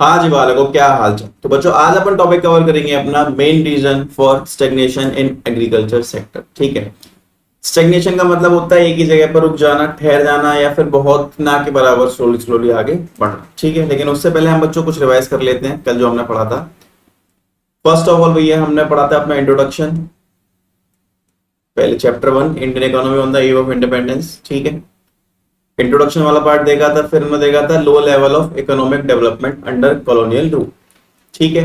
हाँ जी बालको, क्या हाल चाल। तो बच्चों आज अपन टॉपिक कवर करेंगे अपना main reason for stagnation in agriculture sector. ठीक है। स्टेग्नेशन का मतलब होता है एक ही जगह पर रुक जाना, ठहर जाना, या फिर बहुत ना के बराबर स्लोली स्लोली आगे बढ़ना। ठीक है। लेकिन उससे पहले हम बच्चों कुछ रिवाइज कर लेते हैं कल जो हमने पढ़ा था। फर्स्ट ऑफ ऑल भैया हमने पढ़ा था अपना इंट्रोडक्शन, पहले chapter 1 Indian economy on the eve of independence. ठीक है। इंट्रोडक्शन वाला पार्ट देखा था, फिर हमने देखा था low level of economic development under colonial rule. ठीक है।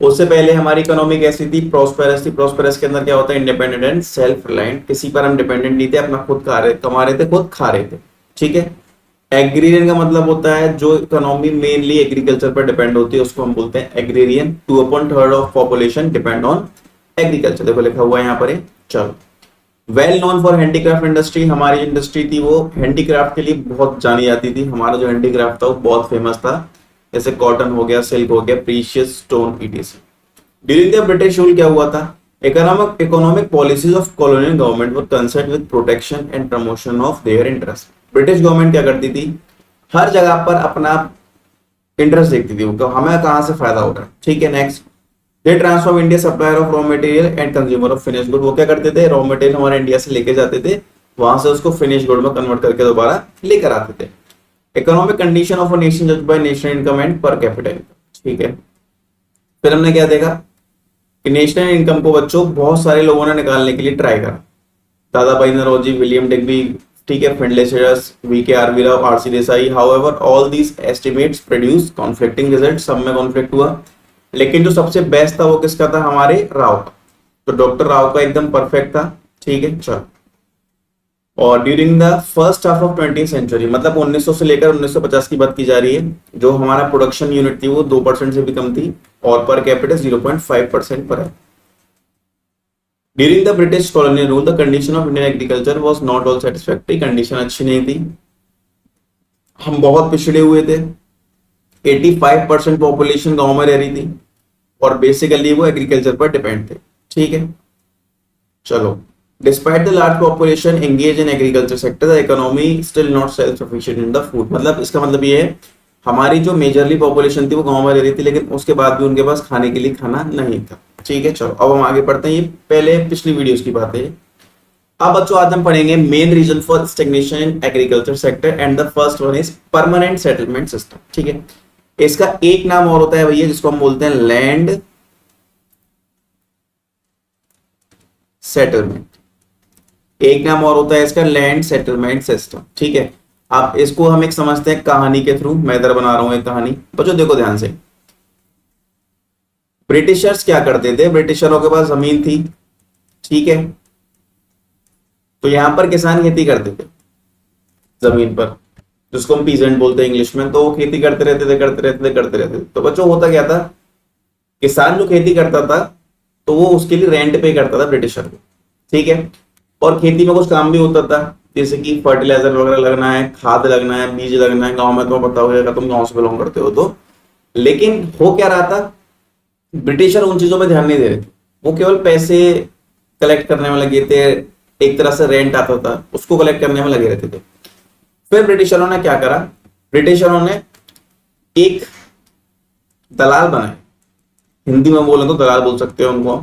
उससे पहले हमारी इकोनॉमी कैसी थी? प्रॉस्पेरस थी। प्रॉस्पेरस के अंदर क्या होता है? Independent and self reliant. किसी पर हम डिपेंडेंट नहीं थे, अपना खुद कमा रहे थे, खुद खा रहे थे। ठीक है। एग्रीरियन का मतलब होता है जो इकोनॉमी मेनली एग्रीकल्चर पर डिपेंड होती है, उसको हम बोलते हैं agrarian. 2/3 of population depend on agriculture. देखो लिखा हुआ है यहाँ पर। चलो, well known for handicraft industry. हमारी इंडस्ट्री थी वो हैंडीक्राफ्ट के लिए बहुत जानी जाती थी। हमारा जो हैंडीक्राफ्ट था वो बहुत फेमस था, जैसे कॉटन हो गया, सिल्क हो गया, precious stone, etc. During the British rule क्या हुआ था? Economic policies of colonial government were concern with protection and promotion of their interest. British government क्या करती थी? हर जगह पर अपना इंटरेस्ट देखती थी, हमें कहां से फायदा हो रहा है। ठीक है। Next, they transform India supplier of raw material and consumer of finish good. वो क्या करते थे? रॉ मटेरियल हमारे इंडिया से लेके जाते थे, वहां से उसको फिनिश गुड में कन्वर्ट करके दोबारा लेकर आते थे। Economic condition of a nation judged bye national income and per capita income. ठीक है। फिर हमने क्या देखा कि नेशनल इनकम को बच्चों बहुत सारे लोगों ने निकालने के लिए ट्राई करा। दादा भाई नौरोजी, विलियम डिग्बी, ठीक है, Findlay Shirras, VK RV Rao, RC Desai. However all these estimates produce conflicting result. सब में कॉन्फ्लिक्ट हुआ, लेकिन जो सबसे बेस्ट था वो किसका था? हमारे राव का। तो डॉक्टर राव का एकदम परफेक्ट था। ठीक है। चलो, और during the first half of 20th century, मतलब 1900 से लेकर 1950 की बात की जा रही है, जो हमारा प्रोडक्शन यूनिट थी वो 2% से भी कम थी, और पर कैपिटल 0.5% पर है। During the British colonial rule the condition of Indian agriculture was not all satisfactory. Condition अच्छी नहीं थी, हम बहुत पिछड़े हुए थे। 85% पॉपुलेशन गांव में रह रही थी, और बेसिकली वो एग्रीकल्चर पर डिपेंड थे। ठीक है। चलो, despite the large population engage in agriculture sector the economy still not self sufficient in the food. मतलब इसका मतलब ये है हमारी जो मेजरली पॉपुलेशन थी वो गांव में रह रही थी, लेकिन उसके बाद भी उनके पास खाने के लिए खाना नहीं था। ठीक है। चलो, अब हम आगे बढ़ते हैं। ये पहले पिछली वीडियोस की बात है। अब बच्चों आज हम पढ़ेंगे main reason for stagnation in agriculture sector, and the first one is permanent settlement system. ठीक है। इसका एक नाम और होता है भैया, जिसको हम बोलते हैं लैंड सेटलमेंट। एक नाम और होता है इसका लैंड सेटलमेंट सिस्टम। ठीक है। अब इसको हम एक समझते हैं कहानी के थ्रू। मैं इधर बना रहा हूं एक कहानी, बच्चों देखो ध्यान से। ब्रिटिशर्स क्या करते थे? ब्रिटिशरों के पास जमीन थी। ठीक है। तो यहां पर किसान खेती करते थे जमीन पर, जिसको हम पीजेंट बोलते हैं इंग्लिश में। तो वो खेती करते रहते थे। तो बच्चों होता क्या था? किसान जो खेती करता था तो वो उसके लिए रेंट पे करता था ब्रिटिशर को। ठीक है। और खेती में कुछ काम भी होता था, जैसे कि फर्टिलाइजर वगैरह लगना है, खाद लगना है, बीज लगना है। गांव में तुम्हें पता होगा, तुम गांव से बिलोंग करते हो तो। लेकिन हो क्या रहा था? ब्रिटिशर उन चीजों में ध्यान नहीं दे रहे थे, वो केवल पैसे कलेक्ट करने में लगे थे। एक तरह से रेंट आता था, उसको कलेक्ट करने में लगे रहते थे। फिर ब्रिटिशरों ने क्या करा? ब्रिटिशरों ने एक दलाल बनाए। हिंदी में बोले तो दलाल बोल सकते हो उनको।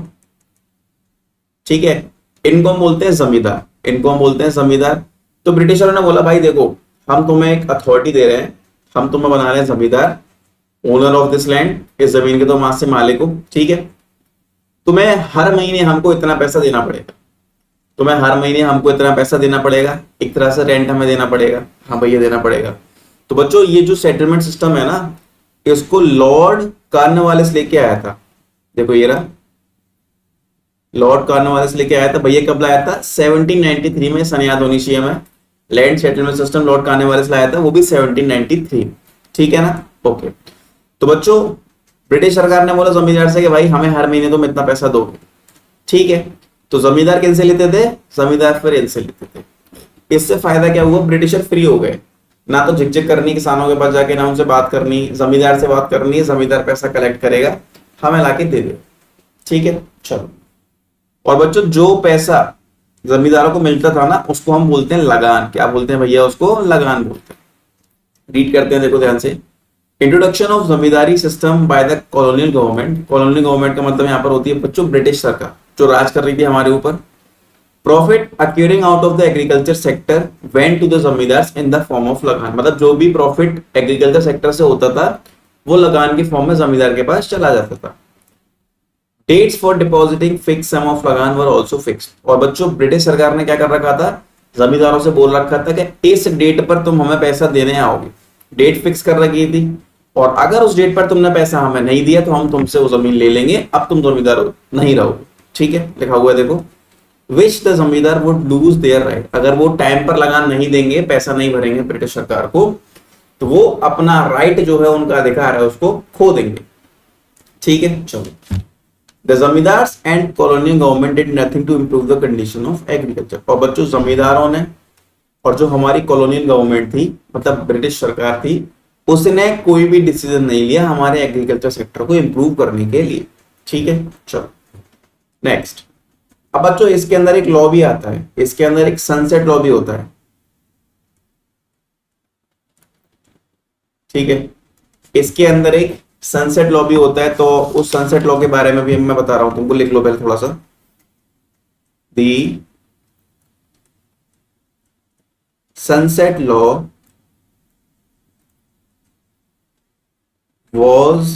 ठीक है। इनको हम बोलते हैं जमींदार। तो ब्रिटिशरों ने बोला भाई देखो, हम तुम्हें एक अथॉरिटी दे रहे हैं, हम तुम्हें बना रहे हैं जमींदार, ओनर ऑफ दिस लैंड। इस जमीन के तो वहां से मालिक हो। ठीक है। तुम्हें हर महीने हमको इतना पैसा देना पड़ेगा, एक तरह से रेंट हमें देना पड़ेगा। हाँ भैया देना पड़ेगा। तो बच्चों ये जो सेटलमेंट सिस्टम है ना, इसको लॉर्ड कॉर्नवालिस लेके आया था। देखो ये रहा, लॉर्ड कॉर्नवालिस लेके आया था भैया। कब लाया था? 1793 में। सन याद होनी चाहिए हमें। Land settlement system Lord Cornwallis लाया था, वो भी 1793। ठीक है ना? ओके। तो बच्चों ब्रिटिश सरकार ने बोला जमींदार से कि भाई हमें हर महीने तुम इतना पैसा दोगे। ठीक है। तो जमींदार किनसे लेते थे? जमींदार फिर इनसे लेते थे। इससे फायदा क्या हुआ? ब्रिटिशर फ्री हो गए, ना तो झिकझिक करनी किसानों के पास जाके, ना उनसे बात करनी, जमींदार से बात करनी है। जमींदार पैसा कलेक्ट करेगा, हमें लाके दे दे। ठीक है। चलो, और बच्चों जो पैसा जमींदारों को मिलता था ना, उसको हम बोलते हैं लगान। क्या बोलते हैं भैया? उसको लगान बोलते हैं। रीड करते हैं, देखो ध्यान से। Introduction of zamindari system by the colonial government. Colonial government का मतलब यहाँ पर होती है बच्चों ब्रिटिश सरकार जो राज कर रही थी हमारे ऊपर। Profit accruing out of the agriculture sector went to the zamindars in the form of lagaan. मतलब जो भी प्रॉफिट एग्रीकल्चर सेक्टर से होता था वो लगान के फॉर्म में जमींदार के पास चला जाता था। Dates for depositing fix sum of लगान वर आल्सो फिक्स्ड। और बच्चों ब्रिटिश सरकार ने क्या कर रखा था, जमींदारों से बोल रखा था कि इस डेट पर तुम हमें पैसा देने आओगे। डेट फिक्स कर रखी थी और अगर उस डेट पर तुमने पैसा हमें नहीं दिया तो हम तुमसे वो जमीन ले लेंगे, अब तुम जमींदार नहीं रहोगे। ठीक है, लिखा हुआ है देखो, विच द जमींदार वुड लूज देयर राइट। अगर वो टाइम पर लगान नहीं देंगे, पैसा नहीं भरेंगे ब्रिटिश सरकार को, तो वो अपना राइट जो है, उनका अधिकार है, उसको खो देंगे। ठीक है, चलो। The zamindars and colonial government did nothing to improve the condition of agriculture. और बच्चों जमींदारों ने और जो हमारी कॉलोनियल गवर्नमेंट थी, मतलब ब्रिटिश सरकार थी, उसने कोई भी डिसीजन नहीं लिया हमारे एग्रीकल्चर सेक्टर को इंप्रूव करने के लिए। ठीक है, चलो नेक्स्ट। अब बच्चों इसके अंदर एक लॉ भी आता है, इसके अंदर एक सनसेट लॉ भी होता है। ठीक है, इसके अंदर एक सनसेट लॉ भी होता है, तो उस सनसेट लॉ के बारे में भी मैं बता रहा हूं तुमको, लिख लो पहले थोड़ा सा। The sunset law was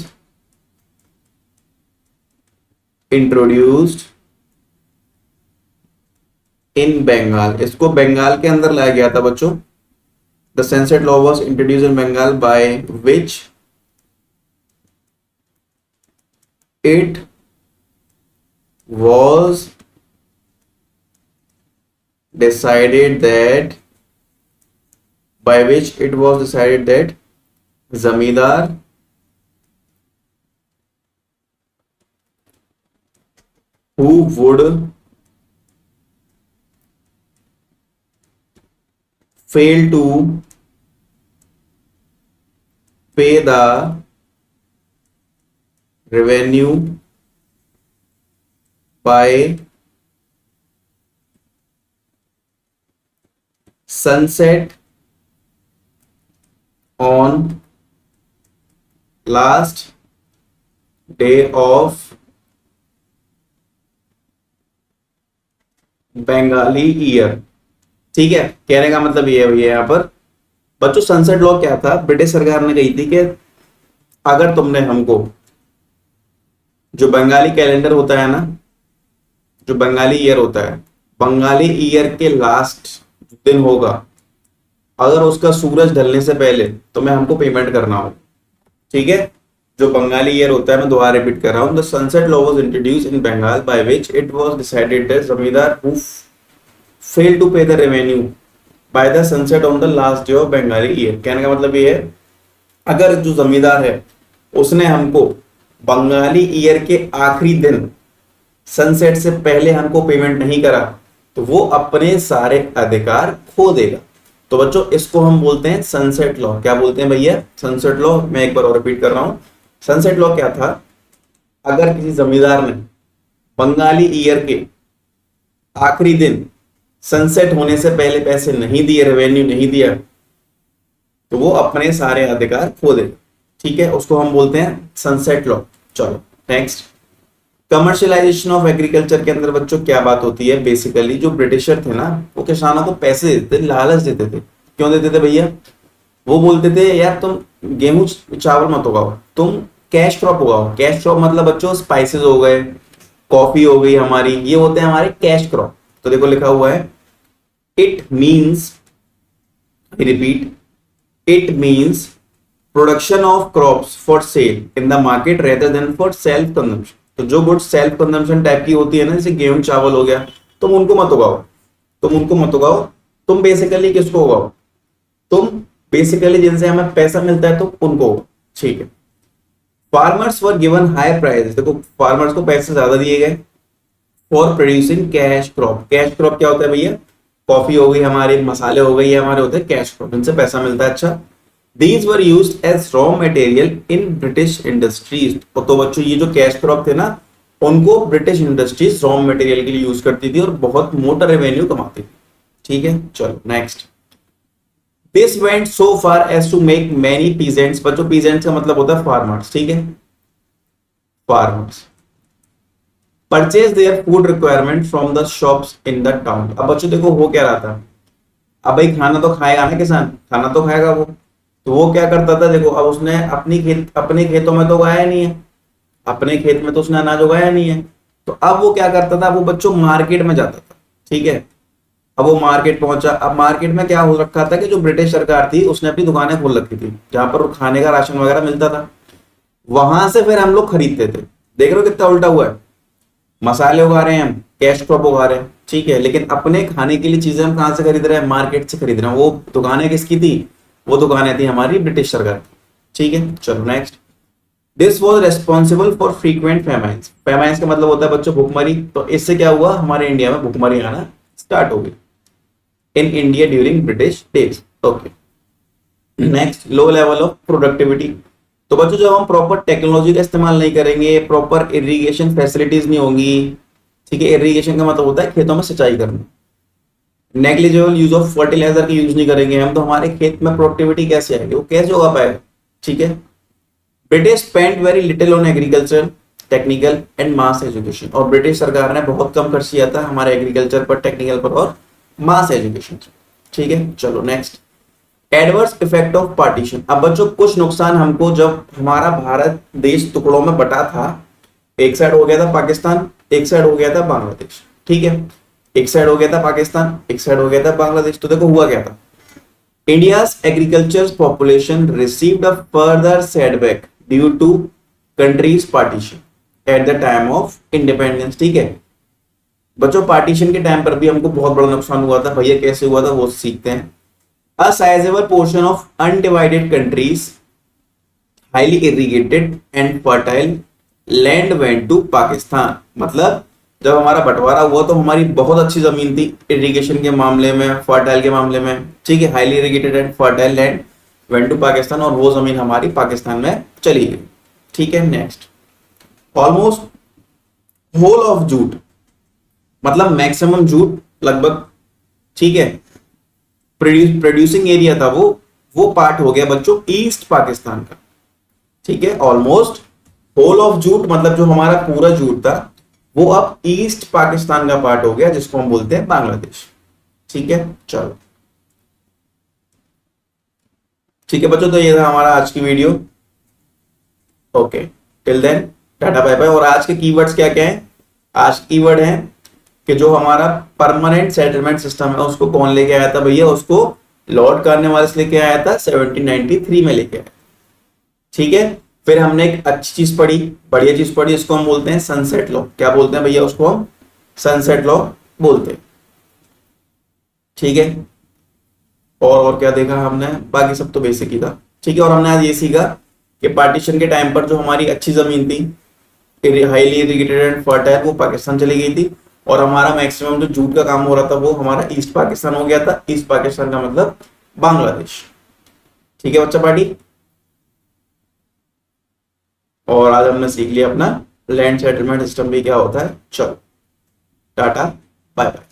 introduced in Bengal. इसको बंगाल के अंदर लाया गया था बच्चों। The sunset law was introduced in Bengal by which it was decided that जमींदार who would fail to pay the revenue by sunset on last day of Bengali year. ठीक है, कहने का मतलब ये है यहाँ पर बच्चों, सनसेट लॉ क्या था, ब्रिटिश सरकार ने कही थी कि अगर तुमने हमको जो बंगाली कैलेंडर होता है ना, जो बंगाली ईयर होता है, बंगाली ईयर के लास्ट दिन होगा, अगर उसका सूरज ढलने से पहले तुम्हें हमको पेमेंट करना हो। ठीक है, जो बंगाली ईयर होता है, मैं दोबारा रिपीट कर रहा हूं, the sunset law was introduced in Bengal by which it was decided that zamindar who fail to pay the revenue by the sunset on the last day of Bengali year. कहने का मतलब ये है, अगर जो जमींदार है उसने हमको बंगाली ईयर के आखिरी दिन सनसेट से पहले हमको पेमेंट नहीं करा तो वो अपने सारे अधिकार खो देगा। तो बच्चों इसको हम बोलते हैं सनसेट लॉ। क्या बोलते हैं भैया? Sunset law. मैं एक बार और रिपीट कर रहा हूं, सनसेट लॉ क्या था, अगर किसी जमींदार ने बंगाली ईयर के आखिरी दिन सनसेट होने से पहले पैसे नहीं दिए, रेवेन्यू नहीं दिया, तो वो अपने सारे अधिकार खो देगा। ठीक है, उसको हम बोलते हैं सनसेट लॉ। चलो नेक्स्ट, कमर्शियलाइजेशन ऑफ एग्रीकल्चर के अंदर बच्चों क्या बात होती है, बेसिकली जो ब्रिटिशर थे ना, वो किसानों को पैसे देते थे, लालच देते थे। क्यों देते थे भैया? वो बोलते थे यार तुम गेहूं चावल मत उगाओ, तुम कैश क्रॉप उगाओ। कैश क्रॉप मतलब बच्चों स्पाइसेस हो गए, कॉफी हो गई हमारी, ये होते हैं हमारे कैश क्रॉप। तो देखो लिखा हुआ है, it means, repeat, it means production of crops for sale in the market rather than for self consumption. तो जो गुड्स सेल्फ कंजम्पशन टाइप की होती है ना, जैसे गेहूं चावल हो गया, तुम उनको मत उगाओ, तुम उनको मत उगाओ। तुम बेसिकली किसको उगाओ? तुम बेसिकली जिनसे हमें पैसा मिलता है तो उनको। ठीक है, farmers were given high price. देखो फार्मर्स को पैसे ज्यादा दिए गए for producing cash crop. Cash crop क्या होता है भैया? कॉफी हो गई हमारे, मसाले हो गए, ये हमारे होते हैं कैश क्रॉप, इनसे पैसा मिलता है। अच्छा, These were used as raw material in British industries। तो बच्चों ये जो कैश क्रॉप थे ना, उनको ब्रिटिश इंडस्ट्रीज रॉ मटेरियल के लिए यूज करती थी और बहुत मोटा रेवेन्यू कमाती थी। ठीक है, चलो next, this went so far as to make many peasants, बच्चों पीजेंट्स का मतलब होता है फार्मर्स, ठीक है, farmers purchase their food requirement from the shops in the town. अब बच्चों देखो हो क्या रहा था, अब भाई खाना तो खाएगा ना किसान, खाना तो खाएगा वो, तो वो क्या करता था, देखो अब उसने अपने खेतों में तो उगाया नहीं है, अपने खेत में तो उसने अनाज उगाया नहीं है, तो अब वो क्या करता था, वो बच्चों मार्केट में जाता था, ठीक है। अब वो मार्केट पहुंचा, अब मार्केट में क्या हो रखा था कि जो ब्रिटिश सरकार थी उसने अपनी दुकानें खोल रखी थी जहां पर खाने का राशन वगैरह मिलता था, वहां से फिर हम लोग खरीदते थे। देख रहे हो कितना उल्टा हुआ है, मसाले उगा रहे हैं हम, कैश क्रॉप उगा रहे हैं, ठीक है, लेकिन अपने खाने के लिए चीजें हम कहां से खरीद रहे हैं, मार्केट से खरीद रहे हैं। वो दुकानें किसकी थी, वो दुकानें थी हमारी ब्रिटिश सरकार की, ठीक है। चलो next, this was responsible for frequent famines. Famines का मतलब होता है बच्चों भुखमरी, तो इससे क्या हुआ, हमारे इंडिया में भुखमरी आना स्टार्ट हो गई in India during British days. Okay next, low level of productivity. तो बच्चों जब हम प्रॉपर टेक्नोलॉजी का इस्तेमाल नहीं करेंगे, प्रॉपर इरिगेशन फैसिलिटीज नहीं होंगी, ठीक है, इरिगेशन का मतलब होता है खेतों में सिंचाई करना, नेग्लिजिबल यूज ऑफ फर्टिलाइजर की यूज नहीं करेंगे हम, तो हमारे खेत में प्रोडक्टिविटी कैसे आएगी, वो कैसे होगा पाएगा, ठीक है। British spend very little on agriculture, technical and mass education, और ब्रिटिश सरकार ने बहुत कम खर्च किया था हमारे एग्रीकल्चर पर, टेक्निकल पर और मास एजुकेशन, ठीक है। चलो next, adverse effect of partition. अब बच्चों कुछ नुकसान हमको, जब हमारा भारत देश टुकड़ों में बटा था, एक साइड हो गया था पाकिस्तान, एक साइड हो गया था बांग्लादेश, ठीक है, एक साइड हो गया था पाकिस्तान, एक साइड हो गया था बांग्लादेश, तो देखो हुआ क्या था, India's agriculture population received a further setback due to country's partition at the time of independence, ठीक है। बच्चों पार्टीशन के टाइम पर भी हमको बहुत बड़ा नुकसान हुआ था, भैया कैसे हुआ था वो सीखते हैं। A sizable portion of undivided countries, highly irrigated and fertile land went to Pakistan। मतलब जब हमारा बंटवारा हुआ तो हमारी बहुत अच्छी जमीन थी इरिगेशन के मामले में, फर्टाइल के मामले में, ठीक है, highly irrigated and fertile land went to Pakistan, और वो जमीन हमारी पाकिस्तान में चली गई, ठीक है। Next, almost whole of jute, मतलब मैक्सिमम जूट लगभग, ठीक है, प्रोड्यूसिंग एरिया था वो पार्ट हो गया बच्चों ईस्ट पाकिस्तान का, ठीक है। ऑलमोस्ट होल ऑफ जूट मतलब जो हमारा पूरा जूट था वो अब ईस्ट पाकिस्तान का पार्ट हो गया, जिसको हम बोलते हैं बांग्लादेश, ठीक है। चलो ठीक है बच्चों, तो ये था हमारा आज की video. Okay till then tata bye bye. और आज के कीवर्ड्स क्या क्या हैं, आज कीवर्ड है कि जो हमारा परमानेंट सेटलमेंट सिस्टम है उसको कौन लेके आया था भैया, उसको लॉर्ड कॉर्नवालिस लेके आया था 1793 में लेके आया, ठीक है। फिर हमने एक अच्छी चीज पढ़ी, बढ़िया चीज पढ़ी, इसको हम बोलते हैं सनसेट लॉ। क्या बोलते हैं भैया, उसको हम सनसेट लॉ बोलते हैं, ठीक है। और क्या देखा हमने, बाकी सब तो बेसिक ही था, ठीक है। और हमने आज ये सीखा कि पार्टीशन के टाइम पर जो हमारी अच्छी जमीन थी हाईली इरिगेटेड एंड फर्टाइल वो पाकिस्तान चली गई थी, और हमारा मैक्सिमम जो जूट का काम हो रहा था वो हमारा ईस्ट पाकिस्तान हो गया था। ईस्ट पाकिस्तान का मतलब बांग्लादेश, ठीक है बच्चा पार्टी। और आज हमने सीख लिया अपना लैंड सेटलमेंट सिस्टम भी क्या होता है। चलो टाटा बाय बाय।